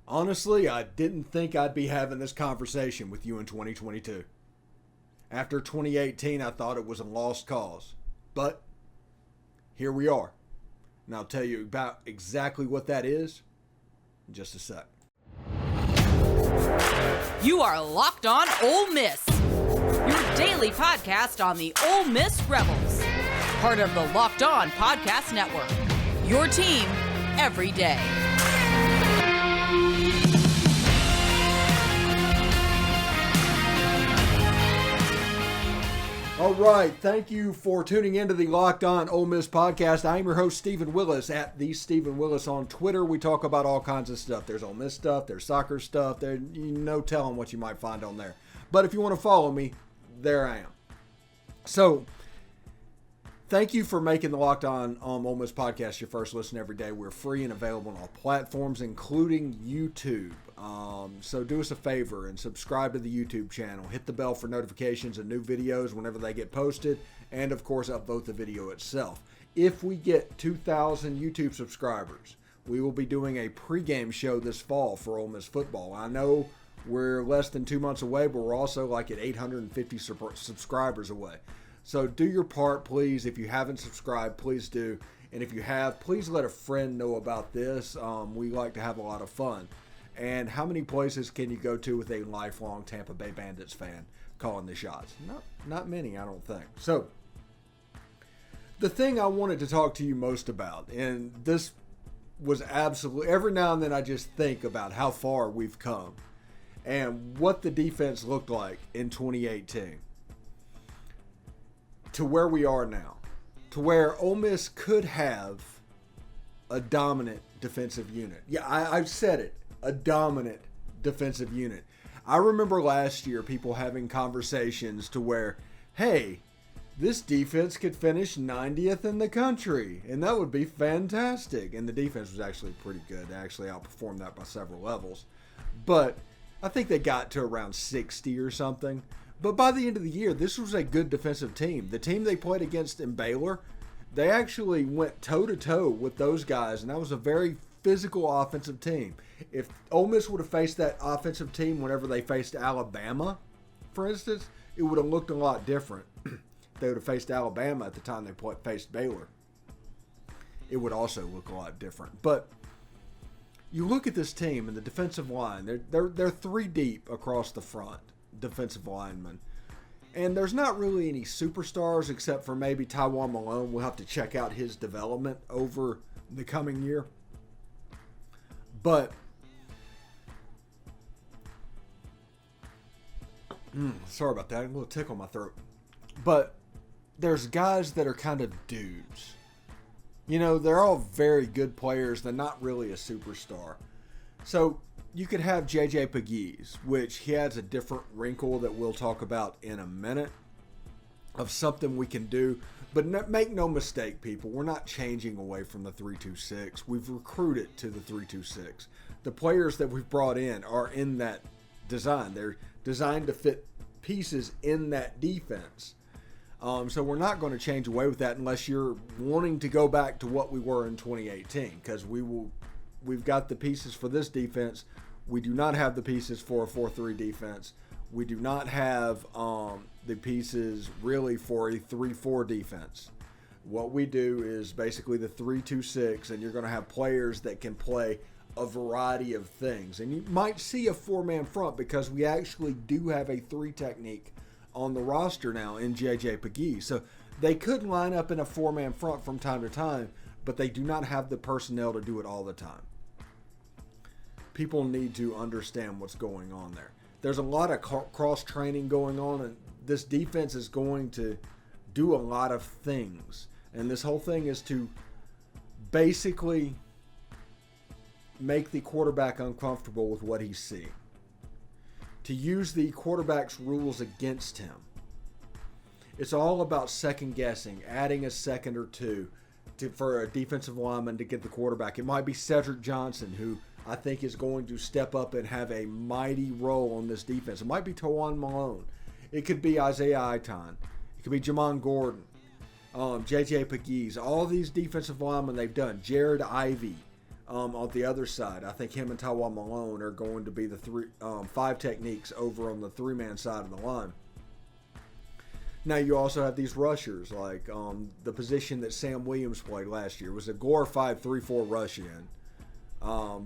Honestly, I didn't think I'd be having this conversation with you in 2022. After 2018, I thought it was a lost cause. But here we are. And I'll tell you about exactly what that is in just a sec. You are Locked On Ole Miss, your daily podcast on the Ole Miss Rebels, part of the Locked On Podcast Network, your team every day. All right, thank you for tuning into the Locked On Ole Miss podcast. I am your host, Stephen Willis, at the Stephen Willis on Twitter. We talk about all kinds of stuff. There's Ole Miss stuff, there's soccer stuff, there's no telling what you might find on there. But if you want to follow me, there I am. So, thank you for making the Locked On Ole Miss podcast your first listen every day. We're free and available on all platforms, including YouTube. So do us a favor and subscribe to the YouTube channel. Hit the bell for notifications of new videos whenever they get posted. And, of course, upvote the video itself. If we get 2,000 YouTube subscribers, we will be doing a pregame show this fall for Ole Miss football. I know we're less than 2 months away, but we're also like at 850 subscribers away. So do your part, please. If you haven't subscribed, please do. And if you have, please let a friend know about this. We like to have a lot of fun. And how many places can you go to with a lifelong Tampa Bay Bandits fan calling the shots? Not many, I don't think. So, the thing I wanted to talk to you most about, and this was absolutely, every now and then I just think about how far we've come and what the defense looked like in 2018 to where we are now, to where Ole Miss could have a dominant defensive unit. Yeah, I've said it. A dominant defensive unit. I remember last year people having conversations to where, hey, this defense could finish 90th in the country, and that would be fantastic. And the defense was actually pretty good. They actually outperformed that by several levels. But I think they got to around 60 or something. But by the end of the year, this was a good defensive team. The team they played against in Baylor, they actually went toe-to-toe with those guys, and that was a very physical offensive team. If Ole Miss would have faced that offensive team whenever they faced Alabama, for instance, it would have looked a lot different. They would have faced Alabama at the time they faced Baylor. It would also look a lot different. But you look at this team and the defensive line, they're three deep across the front, defensive linemen. And there's not really any superstars except for maybe Tywone Malone. We'll have to check out his development over the coming year. But sorry about that. A little tickle in my throat. But there's guys that are kind of dudes. You know, they're all very good players. They're not really a superstar. So you could have JJ Pegues, which he has a different wrinkle that we'll talk about in a minute of something we can do. But make no mistake, people, we're not changing away from the 3-2-6. We've recruited to the 3-2-6. The players that we've brought in are in that design. They're designed to fit pieces in that defense. So we're not going to change away with that unless you're wanting to go back to what we were in 2018, because we've got the pieces for this defense. We do not have the pieces for a 4-3 defense. We do not have the pieces really for a 3-4 defense. What we do is basically the 3-2-6, and you're going to have players that can play a variety of things. And you might see a 4-man front because we actually do have a 3 technique on the roster now in JJ Pegues. So they could line up in a 4-man front from time to time, but they do not have the personnel to do it all the time. People need to understand what's going on there. There's a lot of cross-training going on, and this defense is going to do a lot of things. And this whole thing is to basically make the quarterback uncomfortable with what he's seeing. To use the quarterback's rules against him. It's all about second guessing, adding a second or two for a defensive lineman to get the quarterback. It might be Cedric Johnson, who I think is going to step up and have a mighty role on this defense. It might be Tywone Malone. It could be Isaiah Iton. It could be Jamon Gordon. JJ Pegues. All these defensive linemen they've done. Jared Ivey. On the other side, I think him and Tywall Malone are going to be the 5 techniques over on the 3-man side of the line. Now you also have these rushers, like the position that Sam Williams played last year was a glorified 3-4 rush in.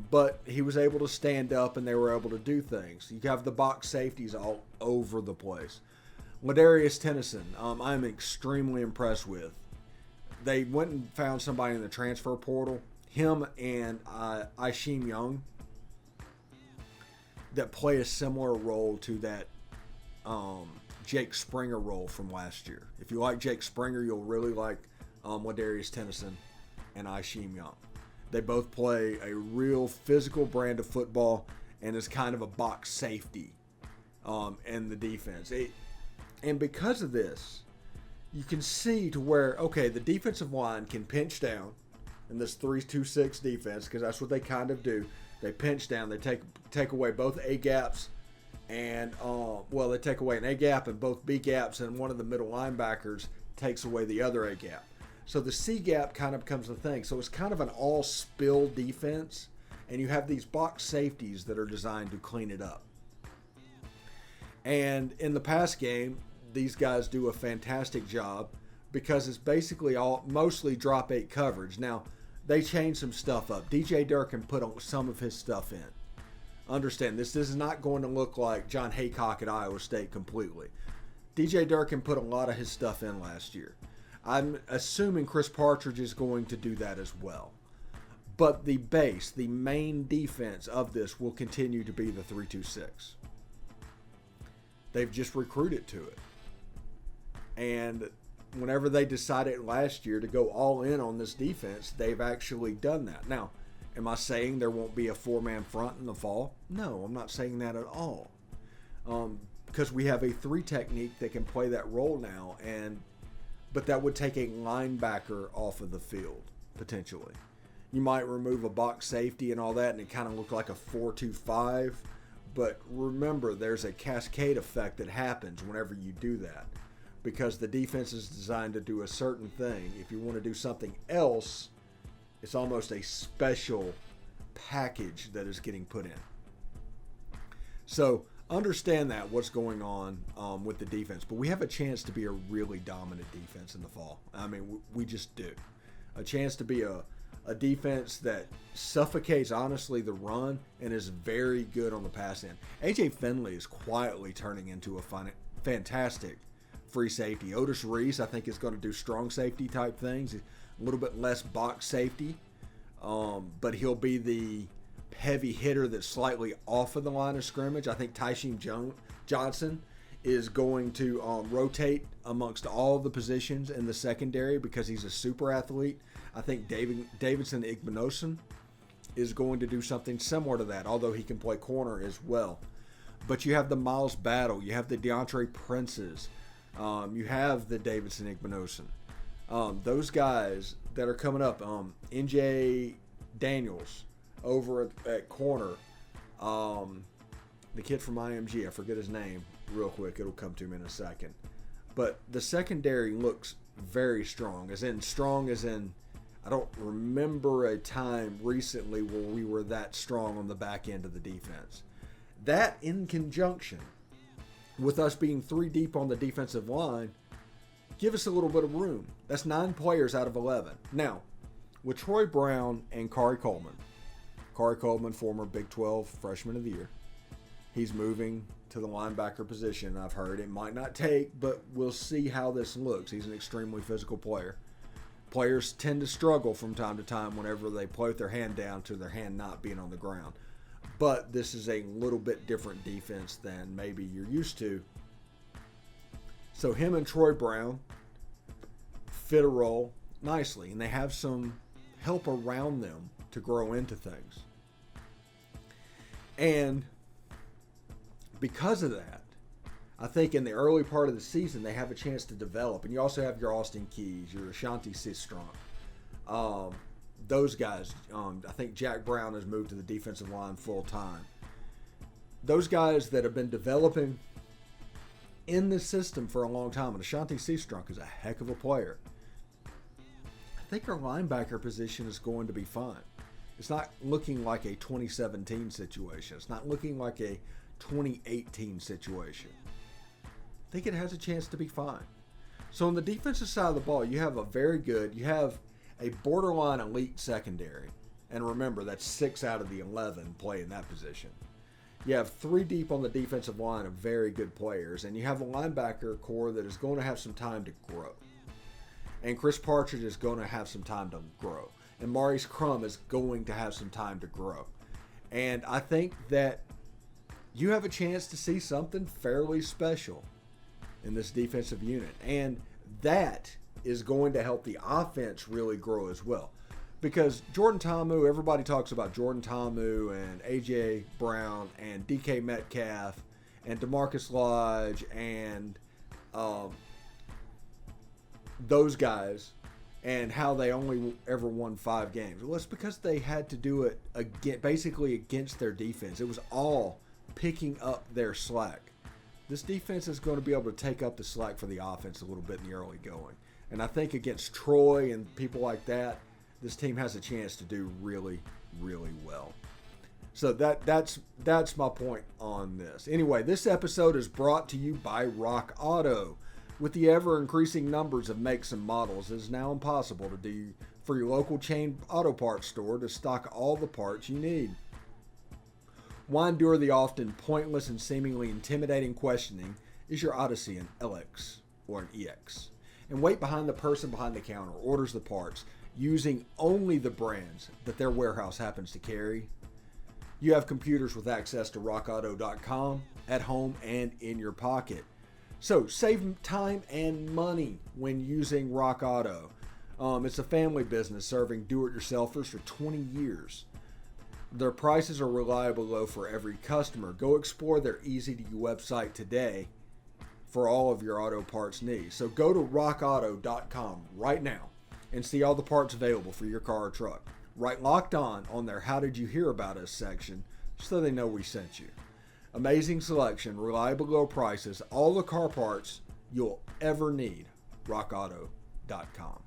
But he was able to stand up and they were able to do things. You have the box safeties all over the place. Ladarius Tennyson, I'm extremely impressed with. They went and found somebody in the transfer portal, him and Isheem Young, that play a similar role to that Jake Springer role from last year. If you like Jake Springer, you'll really like Ladarius Tennyson and Isheem Young. They both play a real physical brand of football and is kind of a box safety in the defense. And because of this, you can see to where, okay, the defensive line can pinch down in this 3-2-6 defense, because that's what they kind of do. They pinch down. They take away both A gaps and, they take away an A gap and both B gaps, and one of the middle linebackers takes away the other A gap. So the C gap kind of becomes the thing. So it's kind of an all-spill defense, and you have these box safeties that are designed to clean it up. And in the pass game, these guys do a fantastic job because it's basically mostly drop 8 coverage. Now, they changed some stuff up. DJ Durkin put some of his stuff in. Understand, this is not going to look like John Haycock at Iowa State completely. DJ Durkin put a lot of his stuff in last year. I'm assuming Chris Partridge is going to do that as well. But the base, the main defense of this will continue to be the 3-2-6. They've just recruited to it. And whenever they decided last year to go all in on this defense, they've actually done that. Now, am I saying there won't be a 4-man front in the fall? No, I'm not saying that at all. Because we have a 3 technique that can play that role now, but that would take a linebacker off of the field, potentially. You might remove a box safety and all that, and it kind of look like a 4-2-5. But remember, there's a cascade effect that happens whenever you do that, because the defense is designed to do a certain thing. If you want to do something else, it's almost a special package that is getting put in. So understand that what's going on with the defense. But we have a chance to be a really dominant defense in the fall. I mean, we just do. A chance to be a defense that suffocates, honestly, the run and is very good on the pass end. A.J. Finley is quietly turning into a fantastic free safety. Otis Reese, I think, is going to do strong safety type things. A little bit less box safety, but he'll be the heavy hitter that's slightly off of the line of scrimmage. I think Tysheem Johnson is going to rotate amongst all the positions in the secondary because he's a super athlete. I think Davidson Igbinosun is going to do something similar to that, although he can play corner as well. But you have the Miles Battle, you have the DeAndre Princes, you have the Davidson Igbinosun. Those guys that are coming up, NJ Daniels over at corner, the kid from IMG, I forget his name real quick, it'll come to me in a second. But the secondary looks very strong as in I don't remember a time recently where we were that strong on the back end of the defense. That in conjunction with us being 3 deep on the defensive line, give us a little bit of room. That's 9 players out of 11. Now, with Troy Brown and Kari Coleman, former Big 12 Freshman of the Year, he's moving to the linebacker position. I've heard it might not take, but we'll see how this looks. He's an extremely physical player. Players tend to struggle from time to time whenever they play with their hand down to their hand not being on the ground. But this is a little bit different defense than maybe you're used to. So him and Troy Brown fit a role nicely, and they have some help around them to grow into things. And because of that, I think in the early part of the season, they have a chance to develop. And you also have your Austin Keys, your Ashanti Sistrunk. Those guys, I think Jack Brown has moved to the defensive line full time. Those guys that have been developing in the system for a long time. And Ashanti Sistrunk is a heck of a player. I think our linebacker position is going to be fine. It's not looking like a 2017 situation. It's not looking like a 2018 situation. I think it has a chance to be fine. So on the defensive side of the ball, you have you have a borderline elite secondary. And remember, that's 6 out of the 11 play in that position. You have 3 deep on the defensive line of very good players. And you have a linebacker core that is going to have some time to grow. And Chris Partridge is going to have some time to grow. And Maurice Crum is going to have some time to grow. And I think that you have a chance to see something fairly special in this defensive unit. And that is going to help the offense really grow as well. Because Jordan Ta'amu, everybody talks about Jordan Ta'amu and A.J. Brown and DK Metcalf and DeMarcus Lodge and those guys and how they only ever won 5 games. Well, it's because they had to do it basically against their defense. It was all picking up their slack. This defense is going to be able to take up the slack for the offense a little bit in the early going. And I think against Troy and people like that, this team has a chance to do really, really well. So that's my point on this. Anyway, this episode is brought to you by Rock Auto. With the ever-increasing numbers of makes and models, it is now impossible to do for your local chain auto parts store to stock all the parts you need. Why endure the often pointless and seemingly intimidating questioning, is your Odyssey an LX or an EX? And wait behind the person behind the counter orders the parts using only the brands that their warehouse happens to carry. You have computers with access to rockauto.com at home and in your pocket. So save time and money when using Rock Auto. It's a family business serving do-it-yourselfers for 20 years. Their prices are reliably low for every customer. Go explore their easy-to-use website today for all of your auto parts needs. So go to rockauto.com right now and see all the parts available for your car or truck. Write Locked On their How Did You Hear About Us section so they know we sent you. Amazing selection, reliable low prices, all the car parts you'll ever need. rockauto.com.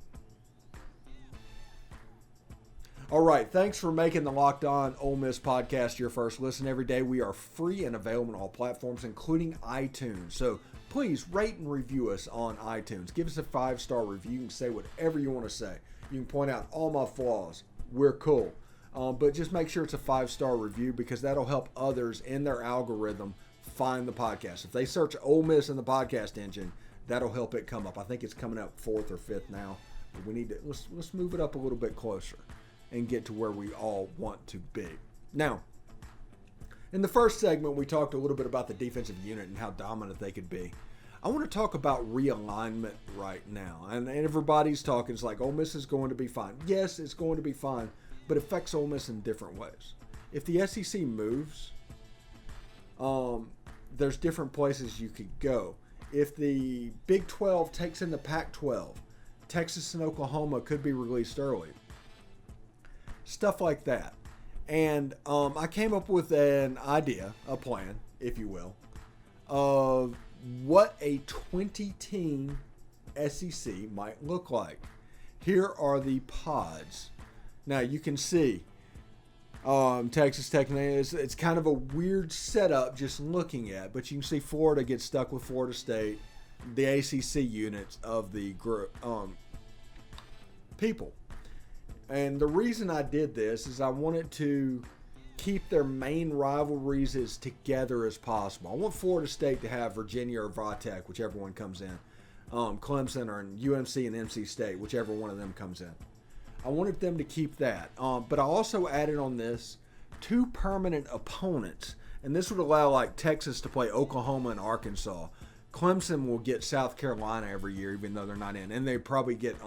All right, thanks for making the Locked On Ole Miss podcast your first listen every day. We are free and available on all platforms, including iTunes. So please rate and review us on iTunes. Give us a 5-star review. You can say whatever you want to say. You can point out all my flaws. We're cool. But just make sure it's a 5-star review because that'll help others in their algorithm find the podcast. If they search Ole Miss in the podcast engine, that'll help it come up. I think it's coming up 4th or 5th now. But we need to let's move it up a little bit closer and get to where we all want to be. Now, in the first segment, we talked a little bit about the defensive unit and how dominant they could be. I want to talk about realignment right now. And everybody's talking, it's like, Ole Miss is going to be fine. Yes, it's going to be fine, but it affects Ole Miss in different ways. If the SEC moves, there's different places you could go. If the Big 12 takes in the Pac-12, Texas and Oklahoma could be released early. Stuff like that. And I came up with an idea, a plan, if you will, of what a 20-team SEC might look like. Here are the pods. Now you can see Texas Tech, it's kind of a weird setup just looking at, but you can see Florida gets stuck with Florida State, the ACC units of the group, people. And the reason I did this is I wanted to keep their main rivalries as together as possible. I want Florida State to have Virginia or Vatech, whichever one comes in. Clemson or UMC and NC State, whichever one of them comes in. I wanted them to keep that. But I also added on this 2 permanent opponents. And this would allow like Texas to play Oklahoma and Arkansas. Clemson will get South Carolina every year, even though they're not in. And they probably get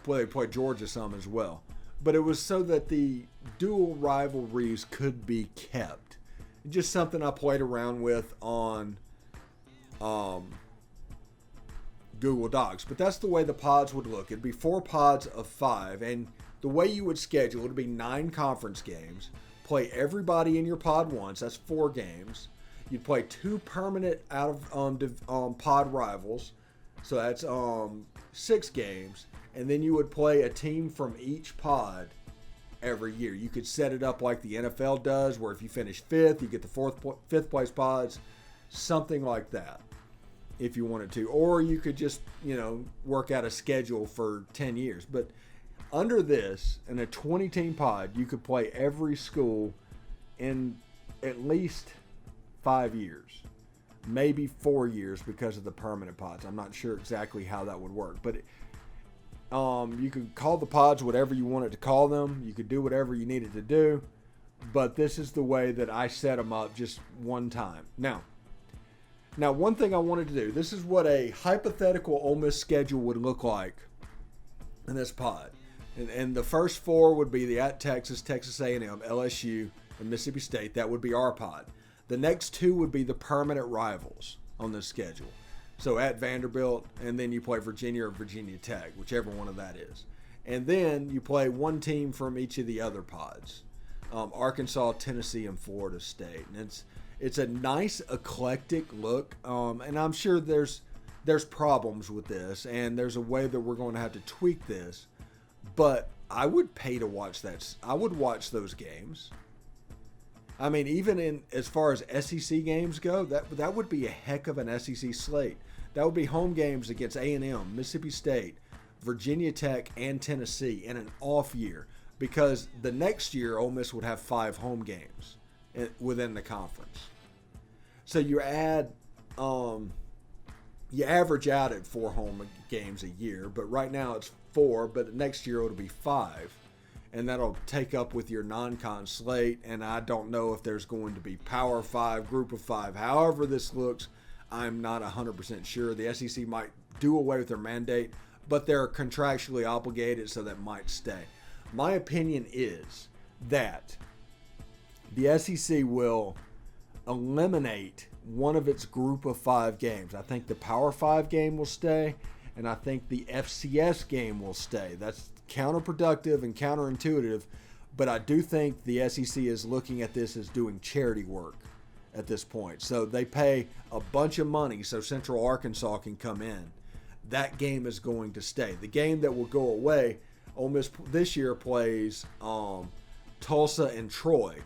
they play Georgia some as well. But it was so that the dual rivalries could be kept. Just something I played around with on Google Docs. But that's the way the pods would look. It'd be 4 pods of 5. And the way you would schedule it would be 9 conference games. Play everybody in your pod once. That's 4 games. You'd play 2 permanent out of pod rivals. So that's 6 games. And then you would play a team from each pod every year. You could set it up like the NFL does, where if you finish 5th, you get the 5th place pods, something like that, if you wanted to. Or you could just, work out a schedule for 10 years. But under this, in a 20-team pod, you could play every school in at least 5 years, maybe 4 years because of the permanent pods. I'm not sure exactly how that would work, but you could call the pods whatever you wanted to call them. You could do whatever you needed to do, but this is the way that I set them up just one time. Now, one thing I wanted to do, this is what a hypothetical Ole Miss schedule would look like in this pod. And the first 4 would be the at Texas, Texas A&M, LSU, and Mississippi State. That would be our pod. The next 2 would be the permanent rivals on this schedule. So at Vanderbilt, and then you play Virginia or Virginia Tech, whichever one of that is. And then you play one team from each of the other pods, Arkansas, Tennessee, and Florida State. And it's a nice eclectic look, and I'm sure there's problems with this, and there's a way that we're going to have to tweak this. But I would pay to watch that. I would watch those games. I mean, even in as far as SEC games go, that would be a heck of an SEC slate. That would be home games against A&M, Mississippi State, Virginia Tech, and Tennessee in an off year, because the next year Ole Miss would have 5 home games within the conference. So you average out at 4 home games a year, but right now it's 4, but next year it'll be 5. And that'll take up with your non-con slate. And I don't know if there's going to be Power 5, Group of 5. However this looks, I'm not 100% sure. The SEC might do away with their mandate, but they're contractually obligated, so that might stay. My opinion is that the SEC will eliminate one of its Group of 5 games. I think the Power 5 game will stay, and I think the FCS game will stay. That's counterproductive and counterintuitive, but I do think the SEC is looking at this as doing charity work at this point. So they pay a bunch of money so Central Arkansas can come in. That game is going to stay. The game that will go away, Ole Miss this year plays Tulsa and Troy.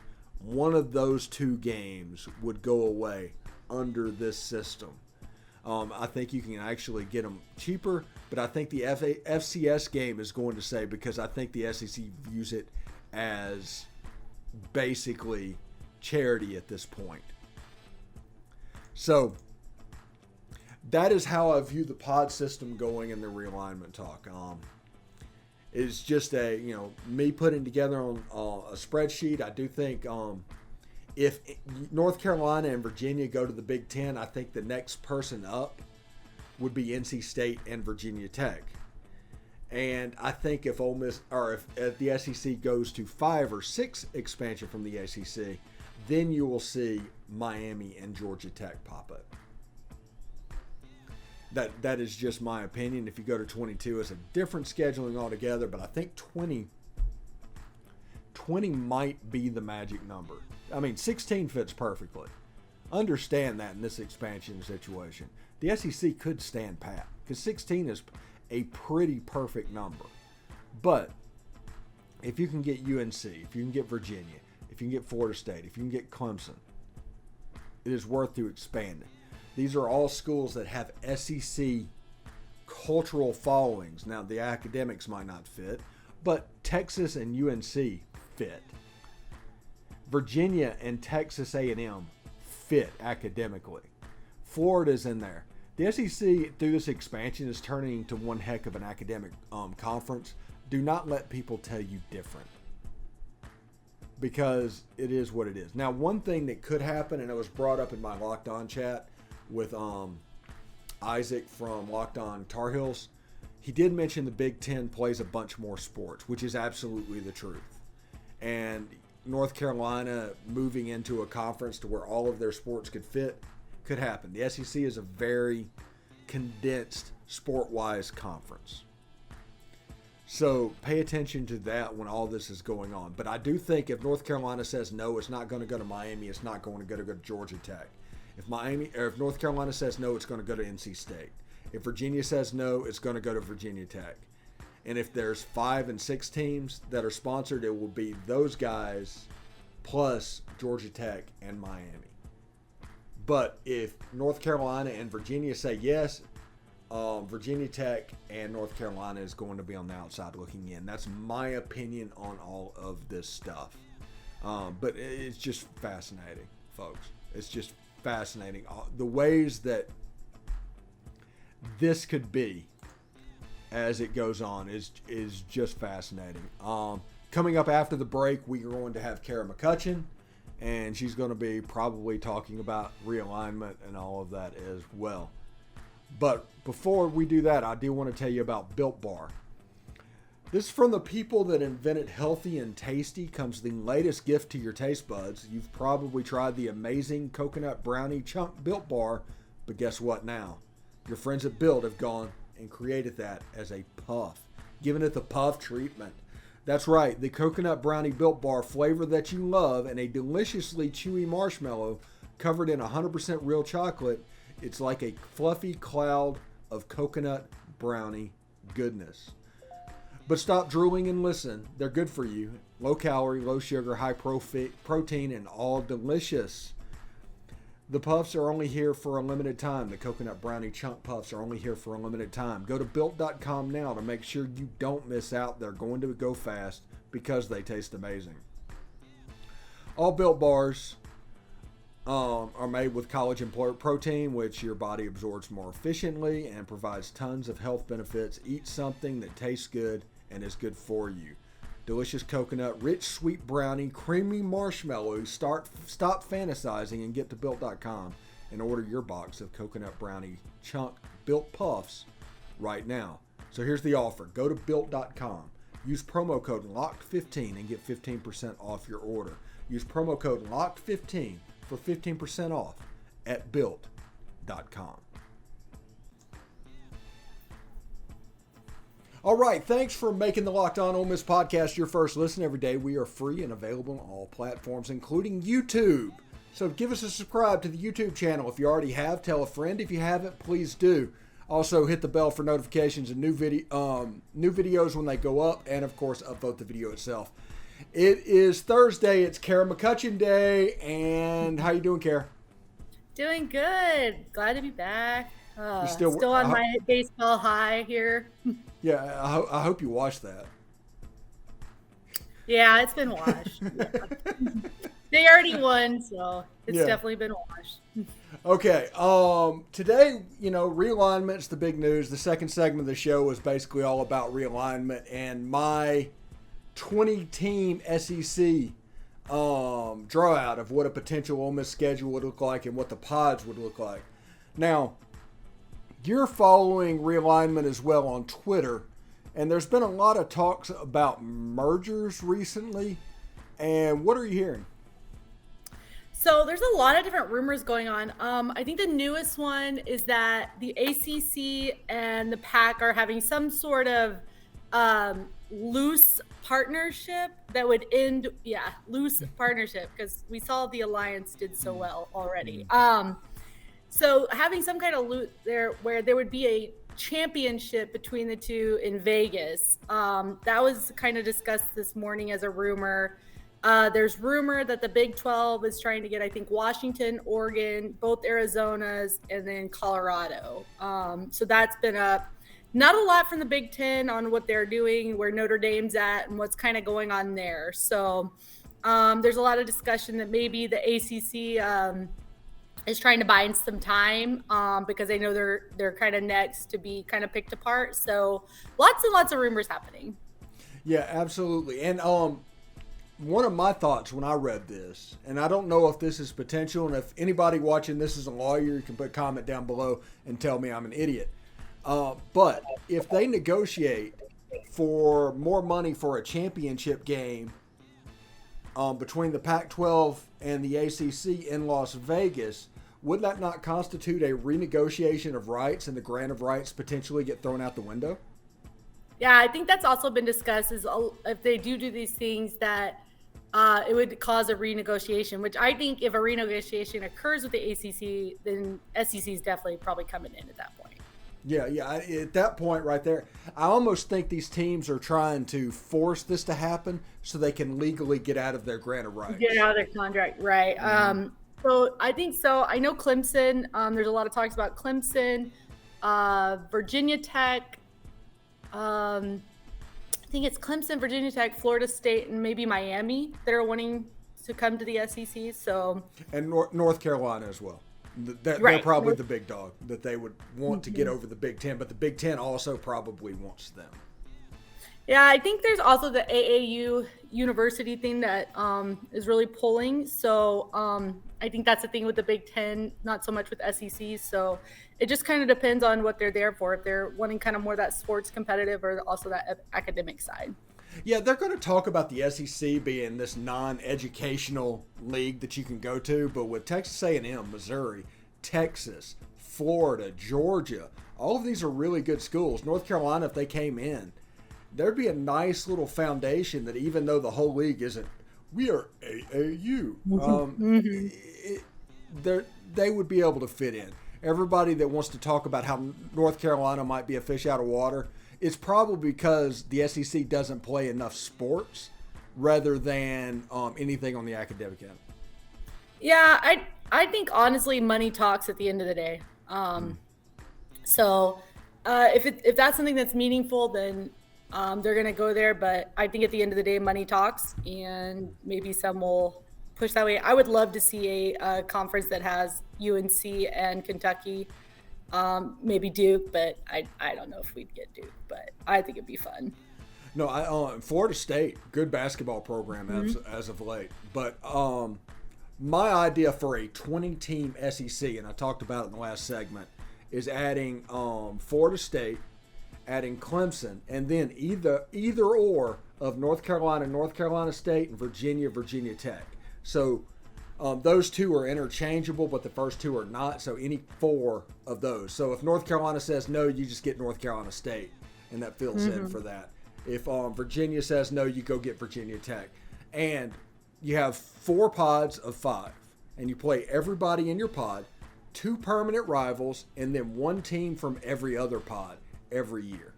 One of those 2 games would go away under this system. I think you can actually get them cheaper, but I think the FCS game is going to stay because I think the SEC views it as basically charity at this point. So that is how I view the pod system going in the realignment talk. It's just me putting together on a spreadsheet. I do think if North Carolina and Virginia go to the Big Ten, I think the next person up would be NC State and Virginia Tech. And I think if Ole Miss, or if the SEC goes to 5 or 6 expansion from the SEC, then you will see Miami and Georgia Tech pop up. That is just my opinion. If you go to 22, it's a different scheduling altogether, but I think 20 might be the magic number. I mean, 16 fits perfectly. Understand that in this expansion situation. The SEC could stand pat because 16 is a pretty perfect number. But if you can get UNC, if you can get Virginia, if you can get Florida State, if you can get Clemson, it is worth to expand it. These are all schools that have SEC cultural followings. Now, the academics might not fit, but Texas and UNC fit. Virginia and Texas A&M fit academically. Florida's in there. The SEC, through this expansion, is turning into one heck of an academic conference. Do not let people tell you different, because it is what it is. Now, one thing that could happen, and it was brought up in my Locked On chat with Isaac from Locked On Tar Heels, he did mention the Big Ten plays a bunch more sports, which is absolutely the truth. And North Carolina moving into a conference to where all of their sports could fit could happen. The SEC is a very condensed sport-wise conference. So pay attention to that when all this is going on. But I do think if North Carolina says no, it's not going to go to Miami, it's not going to go to Georgia Tech. If North Carolina says no, it's going to go to NC State. If Virginia says no, it's going to go to Virginia Tech. And if there's 5 and 6 teams that are sponsored, it will be those guys plus Georgia Tech and Miami. But if North Carolina and Virginia say yes, Virginia Tech and North Carolina is going to be on the outside looking in. That's my opinion on all of this stuff. But it's just fascinating, folks. It's just fascinating. The ways that this could be as it goes on is just fascinating. Coming up after the break, we are going to have Cara McCutcheon, and she's going to be probably talking about realignment and all of that as well. But before we do that, I do want to tell you about Built Bar. This is from the people that invented healthy and tasty, comes the latest gift to your taste buds. You've probably tried the amazing coconut brownie chunk Built Bar, but guess what now? Your friends at Built have gone and created that as a puff, giving it the puff treatment. That's right, the coconut brownie Built Bar flavor that you love and a deliciously chewy marshmallow covered in 100% real chocolate. It's like a fluffy cloud of coconut brownie goodness. But stop drooling and listen. They're good for you. Low calorie, low sugar, high protein, and all delicious. The puffs are only here for a limited time. The coconut brownie chunk puffs are only here for a limited time. Go to Built.com now to make sure you don't miss out. They're going to go fast because they taste amazing. All Built Bars are made with collagen protein, which your body absorbs more efficiently and provides tons of health benefits. Eat something that tastes good and is good for you. Delicious coconut, rich sweet brownie, creamy marshmallow. Stop fantasizing and get to Built.com and order your box of coconut brownie chunk Built Puffs right now. So here's the offer. Go to Built.com. Use promo code LOCKED15 and get 15% off your order. Use promo code LOCKED15 for 15% off at Built.com. All right, thanks for making the Locked On Ole Miss podcast your first listen every day. We are free and available on all platforms, including YouTube. So give us a subscribe to the YouTube channel. If you already have, tell a friend. If you haven't, please do. Also, hit the bell for notifications and new videos when they go up, and of course, upvote the video itself. It is Thursday. It's Cara McCutcheon Day, and how you doing, Cara? Doing good. Glad to be back. Still on my baseball high here. Yeah, I hope you watched that. Yeah, it's been washed. Yeah. They already won, so it's definitely been washed. Okay, today, realignment's the big news. The second segment of the show was basically all about realignment and my 20-team SEC draw out of what a potential Ole Miss schedule would look like and what the pods would look like. Now, you're following realignment as well on Twitter, and there's been a lot of talks about mergers recently. And what are you hearing? So there's a lot of different rumors going on. I think the newest one is that the ACC and the PAC are having some sort of loose partnership that would end. Yeah, loose partnership, because we saw the alliance did so well already. So having some kind of loot there where there would be a championship between the two in Vegas. That was kind of discussed this morning as a rumor. There's rumor that the Big 12 is trying to get, I think, Washington, Oregon, both Arizonas, and then Colorado. So that's been up. Not a lot from the Big 10 on what they're doing, where Notre Dame's at, and what's kind of going on there. So there's a lot of discussion that maybe the ACC is trying to buy in some time because they know they're kind of next to be kind of picked apart. So lots and lots of rumors happening. Yeah, absolutely. And one of my thoughts when I read this, and I don't know if this is potential, and if anybody watching this is a lawyer, you can put a comment down below and tell me I'm an idiot. But if they negotiate for more money for a championship game between the Pac-12 and the ACC in Las Vegas, would that not constitute a renegotiation of rights, and the grant of rights potentially get thrown out the window? Yeah, I think that's also been discussed, is if they do these things that it would cause a renegotiation, which I think if a renegotiation occurs with the ACC, then SEC is definitely probably coming in at that point. Yeah. At that point right there, I almost think these teams are trying to force this to happen so they can legally get out of their grant of rights. Get out of their contract, right? So I think so. I know Clemson. There's a lot of talks about Clemson, Virginia Tech. I think it's Clemson, Virginia Tech, Florida State, and maybe Miami that are wanting to come to the SEC. So and North Carolina as well. They're probably the big dog that they would want to get over the Big Ten, but the Big Ten also probably wants them. Yeah, I think there's also the AAU university thing that is really pulling. So I think that's the thing with the Big Ten, not so much with SEC. So it just kind of depends on what they're there for. If they're wanting kind of more that sports competitive or also that academic side. Yeah, they're going to talk about the SEC being this non-educational league that you can go to, but with Texas A&M, Missouri, Texas, Florida, Georgia, all of these are really good schools. North Carolina, if they came in, there'd be a nice little foundation that even though the whole league isn't, we are AAU, they would be able to fit in. Everybody that wants to talk about how North Carolina might be a fish out of water, it's probably because the SEC doesn't play enough sports rather than anything on the academic end. Yeah, I think honestly money talks at the end of the day. So if that's something that's meaningful, then they're going to go there. But I think at the end of the day, money talks, and maybe some will push that way. I would love to see a conference that has UNC and Kentucky. Maybe Duke, but I don't know if we'd get Duke, but I think it'd be fun. No, Florida State, good basketball program as of late. But my idea for a 20-team SEC, and I talked about it in the last segment, is adding Florida State, adding Clemson, and then either or of North Carolina State, and Virginia Tech. So those two are interchangeable, but the first two are not. So any four of those. So if North Carolina says no, you just get North Carolina State, and that fills in for that. If Virginia says no, you go get Virginia Tech. And you have 4 pods of 5, and you play everybody in your pod, 2 permanent rivals, and then 1 team from every other pod every year.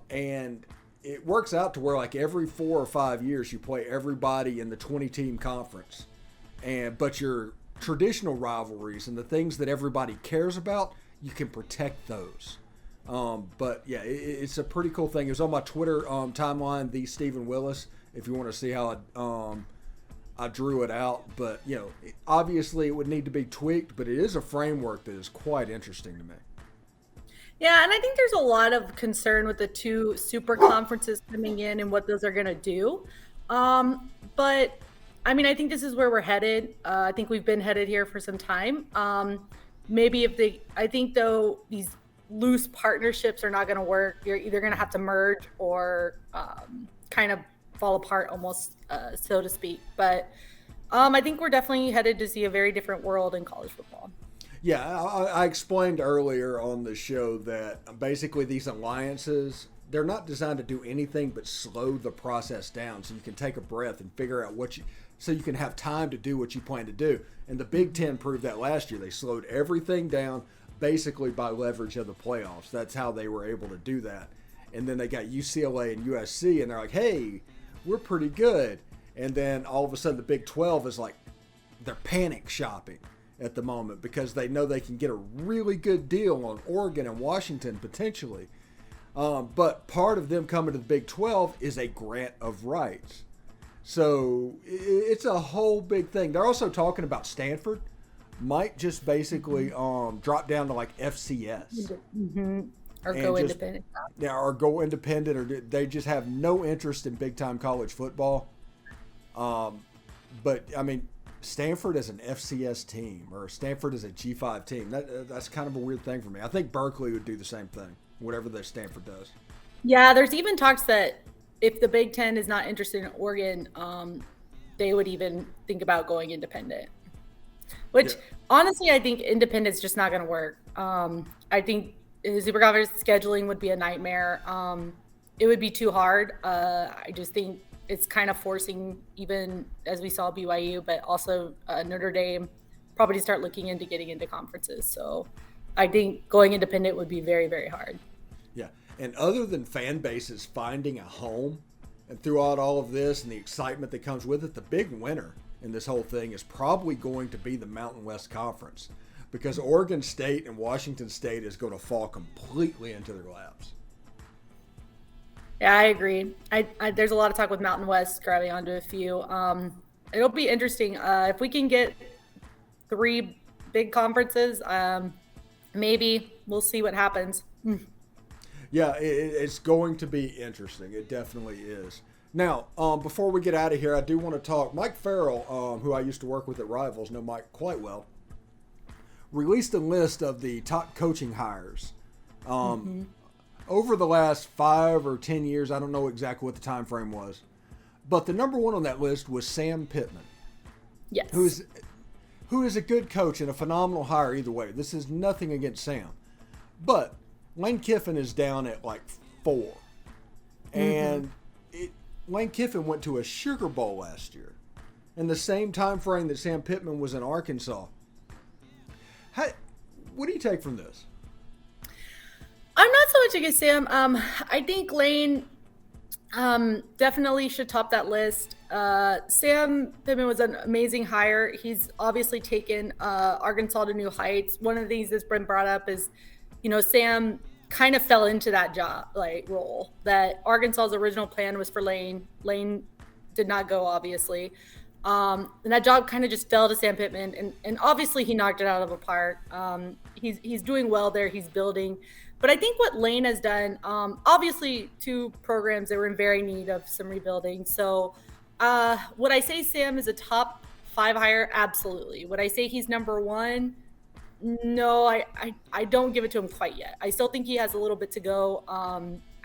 And it works out to where like every 4 or 5 years you play everybody in the 20-team conference. But your traditional rivalries and the things that everybody cares about, you can protect those. But yeah, it's a pretty cool thing. It was on my Twitter timeline, the Stephen Willis, if you want to see how I drew it out. But obviously it would need to be tweaked, but it is a framework that is quite interesting to me. Yeah, and I think there's a lot of concern with the 2 super conferences coming in and what those are going to do. But I mean, I think this is where we're headed. I think we've been headed here for some time. Maybe I think though these loose partnerships are not going to work. You're either going to have to merge or kind of fall apart almost, so to speak. But I think we're definitely headed to see a very different world in college football. Yeah, I explained earlier on the show that basically these alliances, they're not designed to do anything but slow the process down so you can take a breath and figure out so you can have time to do what you plan to do. And the Big Ten proved that last year. They slowed everything down basically by leverage of the playoffs. That's how they were able to do that. And then they got UCLA and USC, and they're like, hey, we're pretty good. And then all of a sudden the Big 12 is like, they're panic shopping at the moment because they know they can get a really good deal on Oregon and Washington potentially. But part of them coming to the Big 12 is a grant of rights. So it's a whole big thing. They're also talking about Stanford might just basically drop down to like FCS. Or go independent. Yeah, or go independent, or they just have no interest in big-time college football. But, I mean, Stanford is an FCS team, or Stanford is a G5 team. That's kind of a weird thing for me. I think Berkeley would do the same thing, whatever that Stanford does. Yeah, there's even talks that if the Big Ten is not interested in Oregon, they would even think about going independent. Which, honestly, I think independent is just not going to work. I think the Super Conference scheduling would be a nightmare. It would be too hard. I just think it's kind of forcing, even as we saw BYU, but also Notre Dame, probably to start looking into getting into conferences. So I think going independent would be very, very hard. Yeah. And other than fan bases finding a home and throughout all of this and the excitement that comes with it, the big winner in this whole thing is probably going to be the Mountain West Conference, because Oregon State and Washington State is going to fall completely into their laps. Yeah, I agree. There's a lot of talk with Mountain West grabbing onto a few. It'll be interesting if we can get 3 big conferences. Maybe we'll see what happens. Yeah, it's going to be interesting. It definitely is. Now, before we get out of here, I do want to talk. Mike Farrell, who I used to work with at Rivals, know Mike quite well, released a list of the top coaching hires over the last 5 or 10 years. I don't know exactly what the time frame was, but the number one on that list was Sam Pittman. Yes. Who is a good coach and a phenomenal hire either way. This is nothing against Sam. But Lane Kiffin is down at like 4. And Lane Kiffin went to a Sugar Bowl last year in the same time frame that Sam Pittman was in Arkansas. What do you take from this? I'm not so much against Sam. I think Lane definitely should top that list. Sam Pittman was an amazing hire. He's obviously taken Arkansas to new heights. One of the things that's been brought up is, Sam kind of fell into that job, role that Arkansas's original plan was for Lane. Lane did not go, obviously. And that job kind of just fell to Sam Pittman, and obviously he knocked it out of the park. He's doing well there. He's building. But I think what Lane has done, obviously 2 programs that were in very need of some rebuilding. So would I say Sam is a top 5 hire? Absolutely. Would I say he's number 1? No, I don't give it to him quite yet. I still think he has a little bit to go.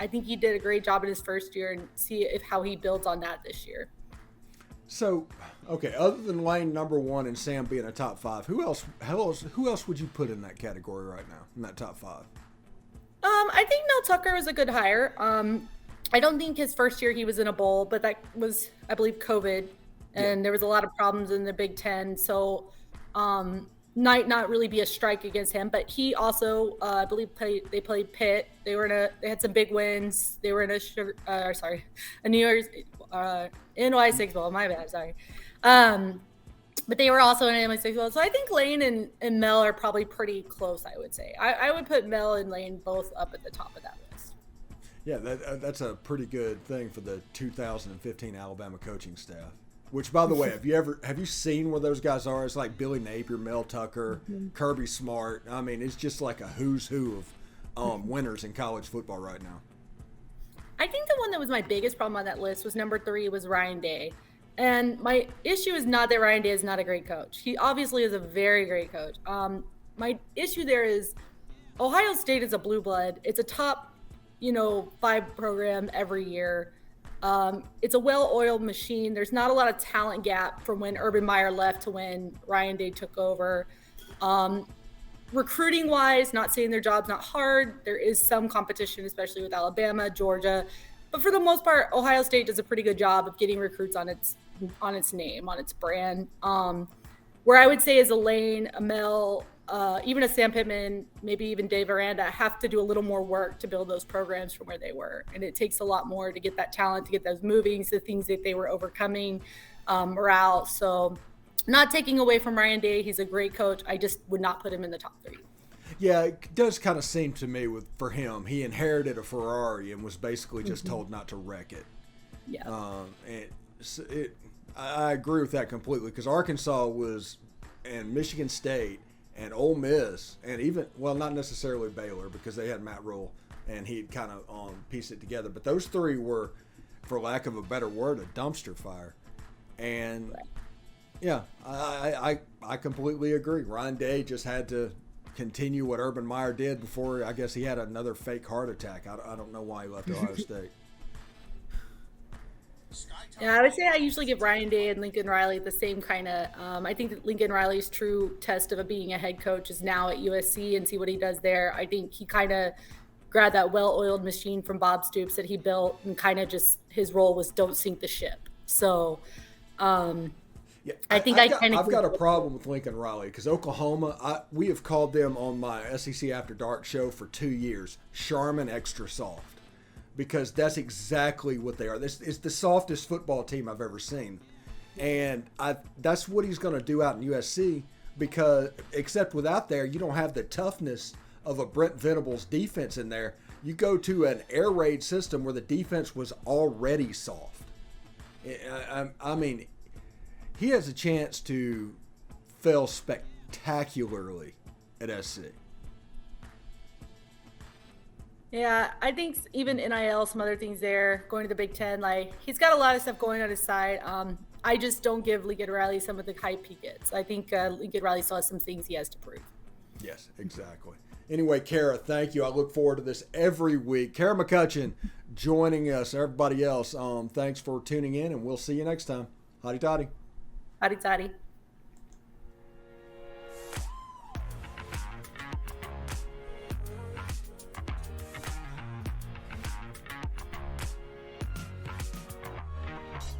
I think he did a great job in his first year, and see how he builds on that this year. So, okay, other than Lane number 1 and Sam being a top 5, who else would you put in that category right now, in that top 5? I think Mel Tucker was a good hire. I don't think his first year he was in a bowl, but that was, I believe, COVID, and there was a lot of problems in the Big Ten. So, might not really be a strike against him. But he also, I believe, they played Pitt. They had some big wins. They were in a New Year's NY 6 bowl. My bad, sorry. But they were also in an NY 6 bowl. So I think Lane and Mel are probably pretty close, I would say. I would put Mel and Lane both up at the top of that list. Yeah, that's a pretty good thing for the 2015 Alabama coaching staff. Which, by the way, have you seen where those guys are? It's like Billy Napier, Mel Tucker, Kirby Smart. I mean, it's just like a who's who of winners in college football right now. I think the one that was my biggest problem on that list was number 3 was Ryan Day. And my issue is not that Ryan Day is not a great coach. He obviously is a very great coach. My issue there is Ohio State is a blue blood. It's a top, 5 program every year. It's a well-oiled machine. There's not a lot of talent gap from when Urban Meyer left to when Ryan Day took over. Recruiting-wise, not saying their job's not hard. There is some competition, especially with Alabama, Georgia. But for the most part, Ohio State does a pretty good job of getting recruits on its name, on its brand. Where I would say is a Lane, a Mel, even a Sam Pittman, maybe even Dave Aranda, have to do a little more work to build those programs from where they were. And it takes a lot more to get that talent, to get those movings, the things that they were overcoming, morale. So not taking away from Ryan Day, he's a great coach. I just would not put him in the top 3. Yeah, it does kind of seem to me for him, he inherited a Ferrari and was basically just told not to wreck it. Yeah. I agree with that completely, because Arkansas and Michigan State and Ole Miss, and even, well, not necessarily Baylor, because they had Matt Rule and he'd kind of pieced it together. But those 3 were, for lack of a better word, a dumpster fire. And yeah, I completely agree. Ryan Day just had to continue what Urban Meyer did before, I guess, he had another fake heart attack. I don't know why he left Ohio State. Yeah, I would say I usually give Ryan Day and Lincoln Riley the same kind of I think that Lincoln Riley's true test of being a head coach is now at USC, and see what he does there. I think he kind of grabbed that well-oiled machine from Bob Stoops that he built, and kind of just his role was don't sink the ship. So Yeah, I think I've got a problem with Lincoln Riley because Oklahoma, we have called them on my SEC After Dark show for 2 years, Charmin Extra Soft, because that's exactly what they are. This is the softest football team I've ever seen, and that's what he's going to do out in USC. Because except without there, you don't have the toughness of a Brent Venables defense in there. You go to an air raid system where the defense was already soft. I mean, he has a chance to fail spectacularly at SC. Yeah, I think even NIL, some other things there, going to the Big Ten, like he's got a lot of stuff going on his side. I just don't give Lincoln Riley some of the hype he gets. I think Lincoln Riley still has some things he has to prove. Yes, exactly. Anyway, Cara, thank you. I look forward to this every week. Cara McCutcheon joining us. Everybody else, thanks for tuning in, and we'll see you next time. Hotty toddy. Howdy, toddy.